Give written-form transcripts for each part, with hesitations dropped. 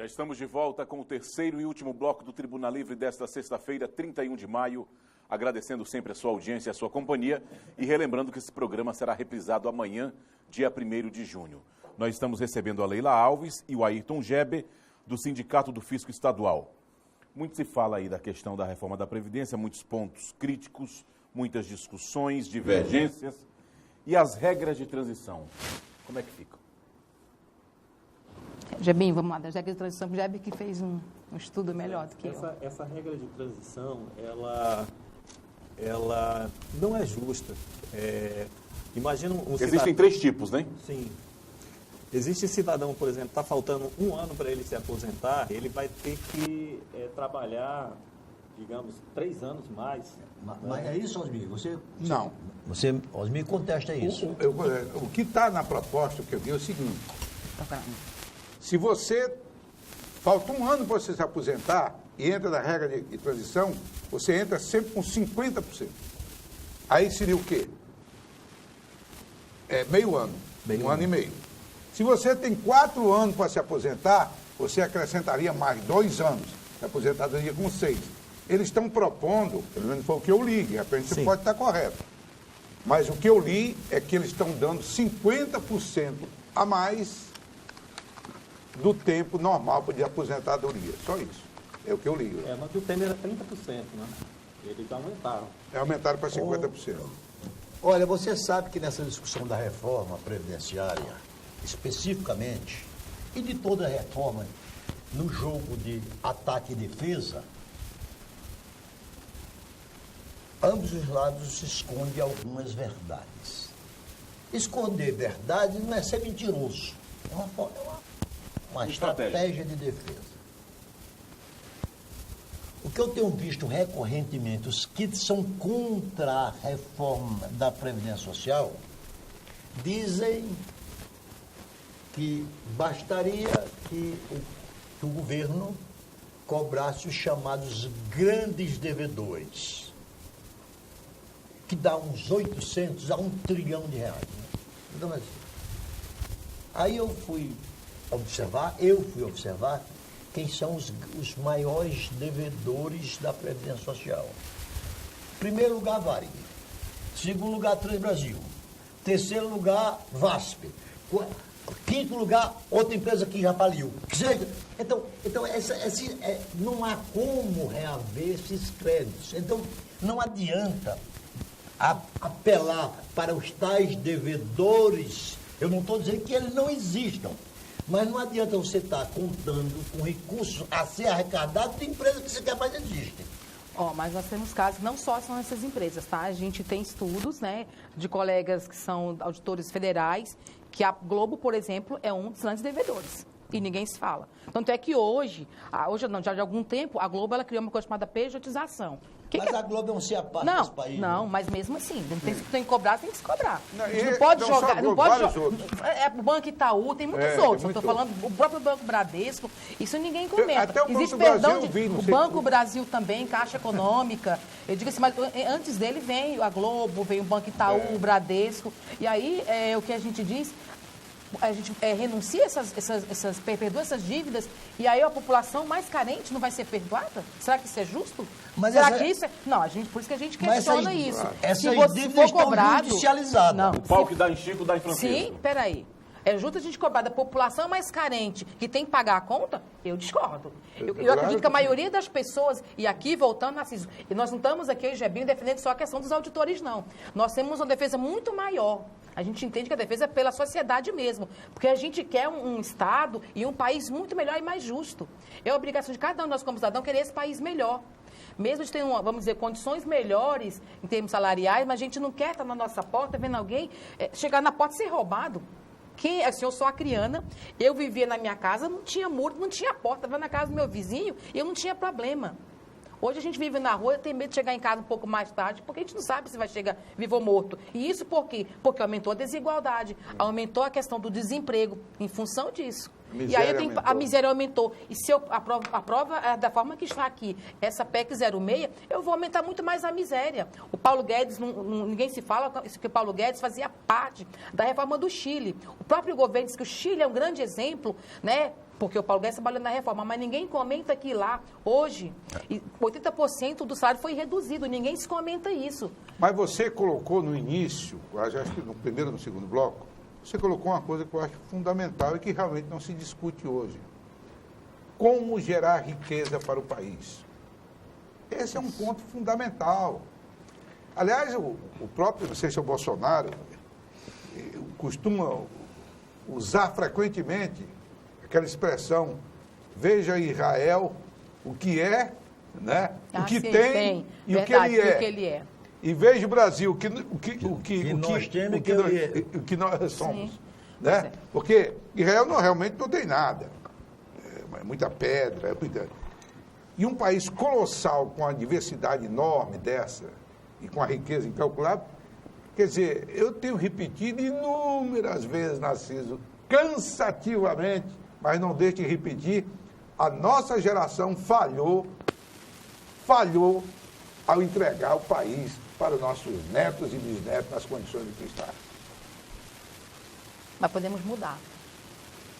Já estamos de volta com o terceiro e último bloco do Tribuna Livre desta sexta-feira, 31 de maio. Agradecendo sempre a sua audiência e a sua companhia e relembrando que esse programa será reprisado amanhã, dia 1º de junho. Nós estamos recebendo a Leila Alves e o Ayrton Gebe, do Sindicato do Fisco Estadual. Muito se fala aí da questão da reforma da Previdência, muitos pontos críticos, muitas discussões, divergências. E as regras de transição, como é que ficam? Gebinho, vamos lá, das regras de transição, o Gebe que fez um estudo melhor do que eu. Essa regra de transição, ela não é justa. Imagina um cidadão... Existem três tipos, né? Sim. Existe cidadão, por exemplo, está faltando 1 ano para ele se aposentar, ele vai ter que trabalhar, digamos, 3 anos mais. Mas é isso, Osmir? Não. Osmir, contesta isso. O que está na proposta que eu vi é o seguinte: se você falta 1 ano para você se aposentar e entra na regra de transição, você entra sempre com 50%. Aí seria o quê? Meio ano. Um ano e meio. Se você tem 4 anos para se aposentar, você acrescentaria mais 2 anos. Se aposentadoria com 6. Eles estão propondo, pelo menos foi o que eu li, de repente você pode estar correto. Mas o que eu li é que eles estão dando 50% a mais do tempo normal de aposentadoria. Só isso. É o que eu li. Mas o Temer era 30%, né? Eles aumentaram. Aumentaram para 50%. Olha, você sabe que nessa discussão da reforma previdenciária, especificamente, e de toda a reforma, no jogo de ataque e defesa, ambos os lados escondem algumas verdades. Esconder verdades não é ser mentiroso. É uma estratégia de defesa. O que eu tenho visto recorrentemente, os que são contra a reforma da Previdência Social, dizem que bastaria que o governo cobrasse os chamados grandes devedores, que dá uns 800 a 1 trilhão de reais. Né? Então, assim, aí eu fui observar quem são os maiores devedores da Previdência Social. Primeiro lugar, Varig. Segundo lugar, Transbrasil. Terceiro lugar, VASP. Quinto lugar, outra empresa que já faliu. Então não há como reaver esses créditos. Então, não adianta apelar para os tais devedores. Eu não estou dizendo que eles não existam, mas não adianta você estar contando com recursos a ser arrecadados de empresas que sequer mais existem. Mas nós temos casos, não só são essas empresas, tá? A gente tem estudos, né, de colegas que são auditores federais, que a Globo, por exemplo, é um dos grandes devedores. E ninguém se fala. Tanto é que hoje não, já de algum tempo, a Globo ela criou uma coisa chamada pejotização. Mas a Globo é um CEPAR desse país. Não, mas mesmo assim, tem que cobrar, tem que se cobrar. Não pode jogar, não pode jogar. O Banco Itaú, tem muitos outros. Eu estou falando, o próprio Banco Bradesco, isso ninguém comenta. Até o Existe Banco perdão Brasil, o Banco Brasil também, Caixa Econômica. Eu digo assim, mas antes dele vem a Globo, vem o Banco Itaú, o Bradesco. E aí, o que a gente diz, a gente renuncia perdoa essas dívidas e aí a população mais carente não vai ser perdoada? Será que isso é justo? Será que isso é... Não, por isso que a gente questiona isso. Essas dívidas estão judicializadas. Não, o pau que dá em Chico dá em Francisco. Sim, peraí. É justo a gente cobrar da população mais carente que tem que pagar a conta? Eu discordo. Eu acredito que a maioria das pessoas, e aqui voltando a Ciso, e nós não estamos aqui, eu e Gebinho, defendendo só a questão dos auditores, não. Nós temos uma defesa muito maior. A gente entende que a defesa é pela sociedade mesmo, porque a gente quer um Estado e um país muito melhor e mais justo. É a obrigação de cada um de nós como cidadão querer esse país melhor. Mesmo de ter, vamos dizer, condições melhores em termos salariais, mas a gente não quer estar na nossa porta vendo alguém chegar na porta e ser roubado. Eu sou acriana, eu vivia na minha casa, não tinha muro, não tinha porta, estava na casa do meu vizinho e eu não tinha problema. Hoje a gente vive na rua, tem medo de chegar em casa um pouco mais tarde, porque a gente não sabe se vai chegar vivo ou morto. E isso por quê? Porque aumentou a desigualdade, aumentou a questão do desemprego em função disso. E aí a miséria aumentou. E se eu aprova da forma que está aqui, essa PEC 06, eu vou aumentar muito mais a miséria. O Paulo Guedes, ninguém se fala que o Paulo Guedes fazia parte da reforma do Chile. O próprio governo diz que o Chile é um grande exemplo, né, Porque o Paulo Guedes trabalhou na reforma, mas ninguém comenta que lá, hoje, 80% do salário foi reduzido, ninguém se comenta isso. Mas você colocou no início, acho que no primeiro ou no segundo bloco, você colocou uma coisa que eu acho fundamental e que realmente não se discute hoje. Como gerar riqueza para o país? Esse é um ponto fundamental. Aliás, o próprio, não sei se é o Bolsonaro, costuma usar frequentemente aquela expressão, veja Israel, o que é, né? O que sim, tem e verdade, o que ele é. E veja o Brasil, o que nós somos. Sim. Né? Porque Israel realmente não tem nada. É muita pedra, E um país colossal, com a diversidade enorme dessa, e com a riqueza incalculável, quer dizer, eu tenho repetido inúmeras vezes, Narciso, cansativamente, mas não deixe de repetir, a nossa geração falhou ao entregar o país para os nossos netos e bisnetos nas condições de que está. Mas podemos mudar.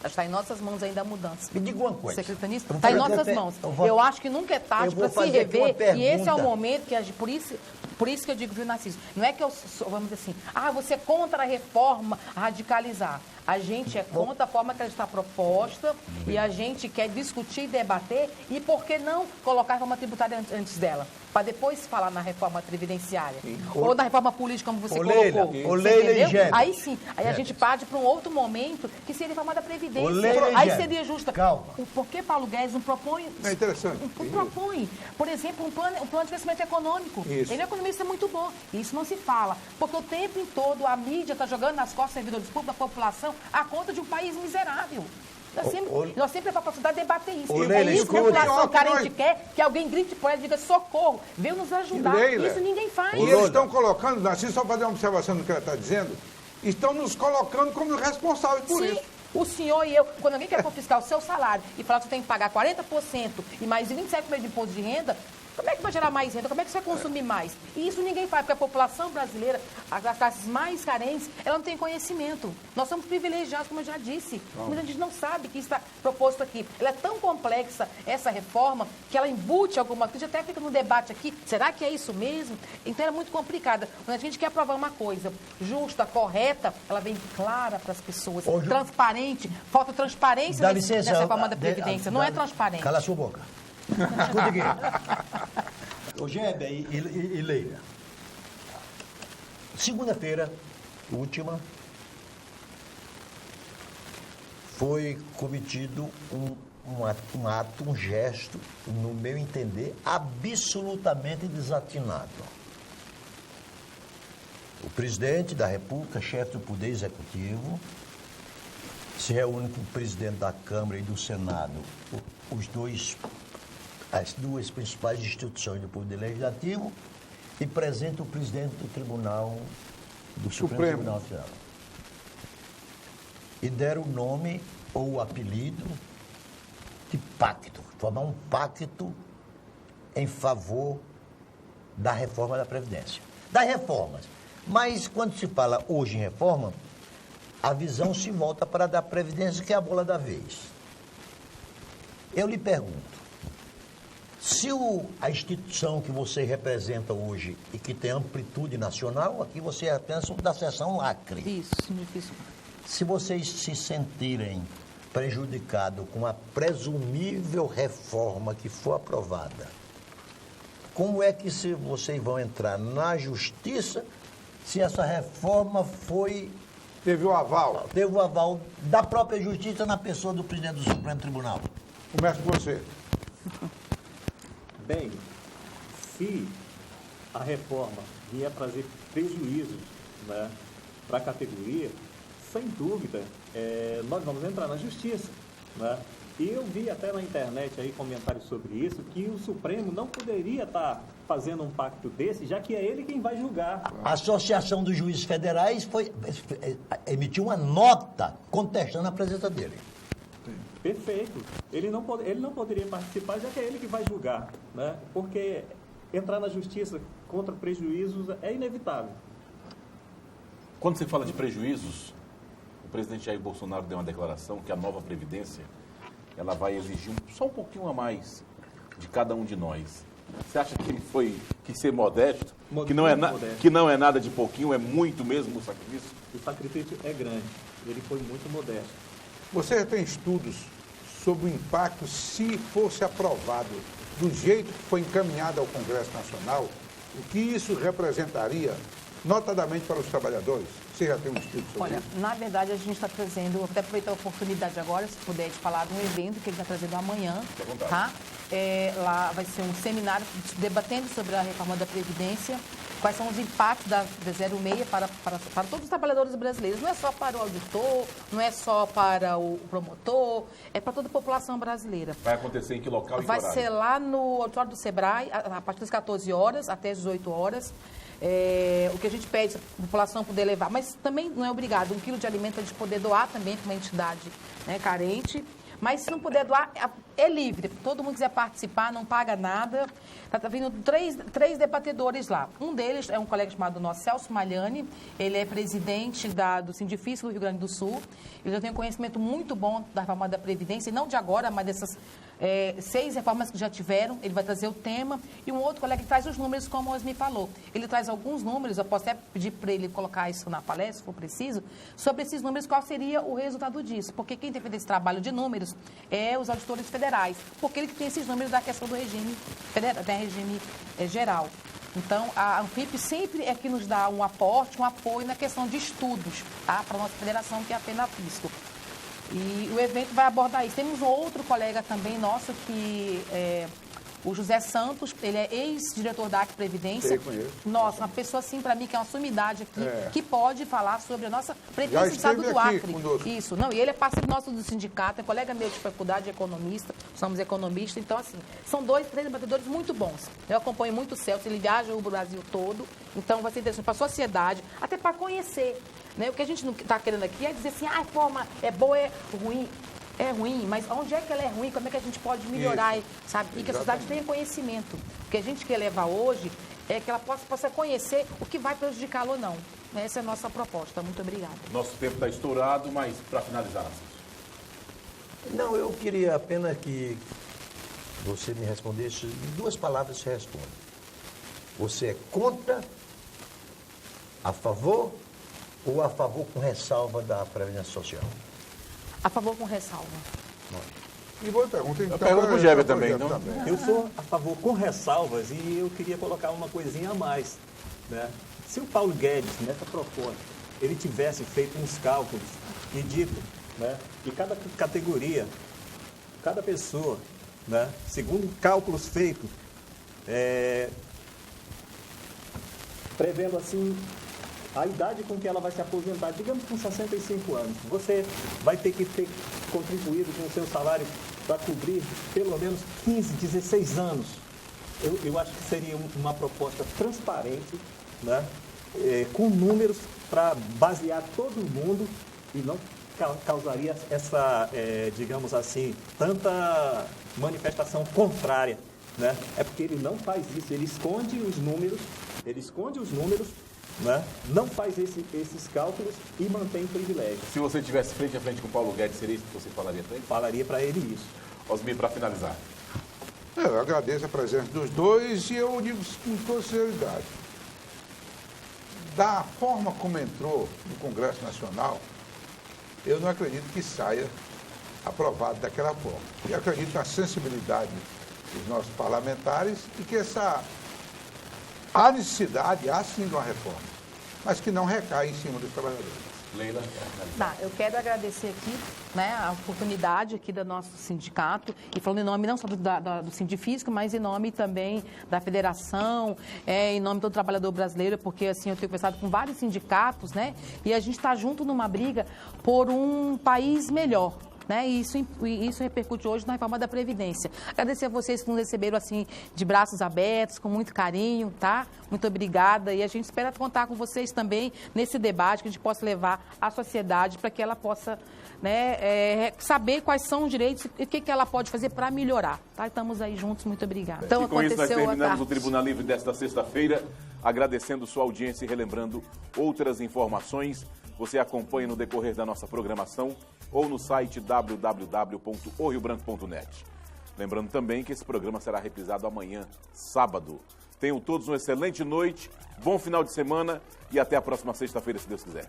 Está em nossas mãos ainda a mudança. Me diga uma coisa. Secretanista, está em nossas mãos. Eu acho que nunca é tarde para se rever. E esse é o momento que, por isso que eu digo, viu, Narciso? Não é que eu, vamos dizer assim, você é contra a reforma radicalizar. A gente é contra a forma que ela está proposta e a gente quer discutir e debater e por que não colocar a reforma tributária antes dela? Para depois falar na reforma previdenciária. Ou na reforma política, como você colocou. Entendeu? Aí sim, aí a gente parte para um outro momento que seria a reforma da Previdência. Aí seria justa. Calma. Por que Paulo Guedes não propõe... É interessante. Propõe, por exemplo, um plano de crescimento econômico. Isso. Ele é um economista muito bom. Isso não se fala. Porque o tempo todo a mídia está jogando nas costas dos servidores públicos da população a conta de um país miserável. Nós sempre é para a sociedade debater isso. É isso que a população carente quer, que alguém grite por ela e diga socorro, veio nos ajudar. Leila, isso ninguém faz. E eles estão colocando, Narciso, só fazer uma observação do que ela está dizendo, estão nos colocando como responsáveis por isso. O senhor e eu, quando alguém quer confiscar o seu salário e falar que você tem que pagar 40% e mais 27% de imposto de renda, como é que vai gerar mais renda? Como é que você vai consumir mais? E isso ninguém faz, porque a população brasileira, as classes mais carentes, ela não tem conhecimento. Nós somos privilegiados, como eu já disse. Mas a gente não sabe que isso está proposto aqui. Ela é tão complexa, essa reforma, que ela embute alguma coisa, até fica no debate aqui, será que é isso mesmo? Então é muito complicada. Quando a gente quer aprovar uma coisa justa, correta, ela vem clara para as pessoas, transparente, falta transparência nessa reforma da Previdência. Não é transparente. Cala a sua boca. Escuta aqui. Ô, Gébia e Leila. Segunda-feira, última, foi cometido um ato, um gesto, no meu entender, absolutamente desatinado. O presidente da República, chefe do Poder Executivo, se reúne com o presidente da Câmara e do Senado, as duas principais instituições do Poder Legislativo, e apresenta o presidente do Tribunal, do Supremo Tribunal Federal. E deram o nome ou o apelido de pacto, formar um pacto em favor da reforma da Previdência. Das reformas. Mas quando se fala hoje em reforma, a visão se volta para a da Previdência, que é a bola da vez. Eu lhe pergunto, se a instituição que você representa hoje e que tem amplitude nacional, aqui você é apenas da seção Acre. Isso. Se vocês se sentirem prejudicados com a presumível reforma que for aprovada, como é que vocês vão entrar na justiça se essa reforma teve o aval? Teve o aval da própria justiça na pessoa do presidente do Supremo Tribunal. Começa com você. Bem, se a reforma vier trazer prejuízos, né, para a categoria, sem dúvida, nós vamos entrar na justiça. Né? E eu vi até na internet aí comentários sobre isso, que o Supremo não poderia estar fazendo um pacto desse, já que é ele quem vai julgar. A Associação dos Juízes Federais emitiu uma nota contestando a presença dele. Perfeito. Ele não poderia participar, já que é ele que vai julgar, né? Porque entrar na justiça contra prejuízos é inevitável. Quando se fala de prejuízos, o presidente Jair Bolsonaro deu uma declaração que a nova Previdência ela vai exigir só um pouquinho a mais de cada um de nós. Você acha que ele foi quis ser modesto? Que não é nada de pouquinho, é muito mesmo o sacrifício? O sacrifício é grande. Ele foi muito modesto. Você já tem estudos sobre o impacto se fosse aprovado do jeito que foi encaminhado ao Congresso Nacional, o que isso representaria, notadamente para os trabalhadores? Você já tem um estudo sobre isso? Na verdade, a gente está trazendo, vou até aproveitar a oportunidade agora, se puder, de falar de um evento que ele está trazendo amanhã, tá? Lá vai ser um seminário debatendo sobre a reforma da Previdência, quais são os impactos da 06 para todos os trabalhadores brasileiros. Não é só para o auditor, não é só para o promotor, é para toda a população brasileira. Vai acontecer em que local e que horário? Vai ser lá no auditório do Sebrae, a partir das 14 horas até as 18 horas. O que a gente pede a população poder levar, mas também não é obrigado. 1 quilo de alimento a gente poder doar também para uma entidade, né, carente. Mas se não puder doar, é livre. Todo mundo quiser participar, não paga nada. Está vindo três debatedores lá. Um deles é um colega chamado nosso, Celso Malhani. Ele é presidente do Sindifício do Rio Grande do Sul. Ele já tem um conhecimento muito bom da reforma da Previdência, e não de agora, mas dessas 6 reformas que já tiveram. Ele vai trazer o tema. E um outro colega que traz os números, como o Osmi falou. Ele traz alguns números, eu posso até pedir para ele colocar isso na palestra, se for preciso, sobre esses números, qual seria o resultado disso. Porque quem tem feito esse trabalho de números é os auditores federais, porque ele tem esses números da questão do regime federal, da regime geral. Então, a Anfip sempre é que nos dá um aporte, um apoio na questão de estudos, tá? Para a nossa federação, que é a FENAFISCO. E o evento vai abordar isso. Temos um outro colega também nosso, que o José Santos, ele é ex-diretor da Acre Previdência. Nossa, uma pessoa assim, para mim, que é uma sumidade aqui, que pode falar sobre a nossa Previdência do Estado do Acre. Isso, não, e ele é parceiro nosso do sindicato, é colega meu de faculdade, economista, somos economistas, então assim, são 2, 3 debatedores muito bons. Eu acompanho muito o Celso, ele viaja o Brasil todo, então vai ser interessante para a sociedade, até para conhecer, né? O que a gente não está querendo aqui é dizer assim, a reforma é boa, é ruim. É ruim, mas onde é que ela é ruim? Como é que a gente pode melhorar, sabe? E que a sociedade tenha conhecimento. O que a gente quer levar hoje é que ela possa conhecer o que vai prejudicá-la ou não. Essa é a nossa proposta. Muito obrigada. Nosso tempo está estourado, mas para finalizar, Não, eu queria apenas que você me respondesse em 2 palavras. Você responde. Você é contra, a favor ou a favor com ressalva da Previdência Social? A favor com ressalva. E boa pergunta. Então, pergunta para o Geber também, não? Eu sou a favor com ressalvas e eu queria colocar uma coisinha a mais, né? Se o Paulo Guedes, nessa proposta, ele tivesse feito uns cálculos e dito, né, que cada categoria, cada pessoa, né, segundo cálculos feitos, prevendo assim a idade com que ela vai se aposentar, digamos com 65 anos, você vai ter que ter contribuído com o seu salário para cobrir pelo menos 15, 16 anos. Eu acho que seria uma proposta transparente, né? Com números para basear todo mundo e não causaria essa, digamos assim, tanta manifestação contrária, né? É porque ele não faz isso, ele esconde os números, né? Não faz esses cálculos e mantém privilégio. Se você estivesse frente a frente com o Paulo Guedes, seria isso que você falaria para ele? Falaria para ele isso. Osmi, para finalizar. Eu agradeço a presença dos dois e eu digo com toda sinceridade. Da forma como entrou no Congresso Nacional, eu não acredito que saia aprovado daquela forma. E acredito na sensibilidade dos nossos parlamentares e que há necessidade, há sim de uma reforma, mas que não recai em cima dos trabalhadores. Leila? Tá, eu quero agradecer aqui, né, a oportunidade aqui do nosso sindicato, e falando em nome não só do Sindifício, mas em nome também da federação, em nome do trabalhador brasileiro, porque assim, eu tenho conversado com vários sindicatos, né, e a gente está junto numa briga por um país melhor. Né? E isso repercute hoje na reforma da Previdência. Agradecer a vocês que nos receberam assim, de braços abertos, com muito carinho, tá? Muito obrigada. E a gente espera contar com vocês também nesse debate, que a gente possa levar à sociedade para que ela possa, né, saber quais são os direitos e o que ela pode fazer para melhorar. Tá? Estamos aí juntos, muito obrigada. Então, com isso, nós terminamos o Tribunal Livre desta sexta-feira, agradecendo sua audiência e relembrando outras informações você acompanha no decorrer da nossa programação ou no site www.oriobranco.net. Lembrando também que esse programa será reprisado amanhã, sábado. Tenham todos uma excelente noite, bom final de semana e até a próxima sexta-feira, se Deus quiser.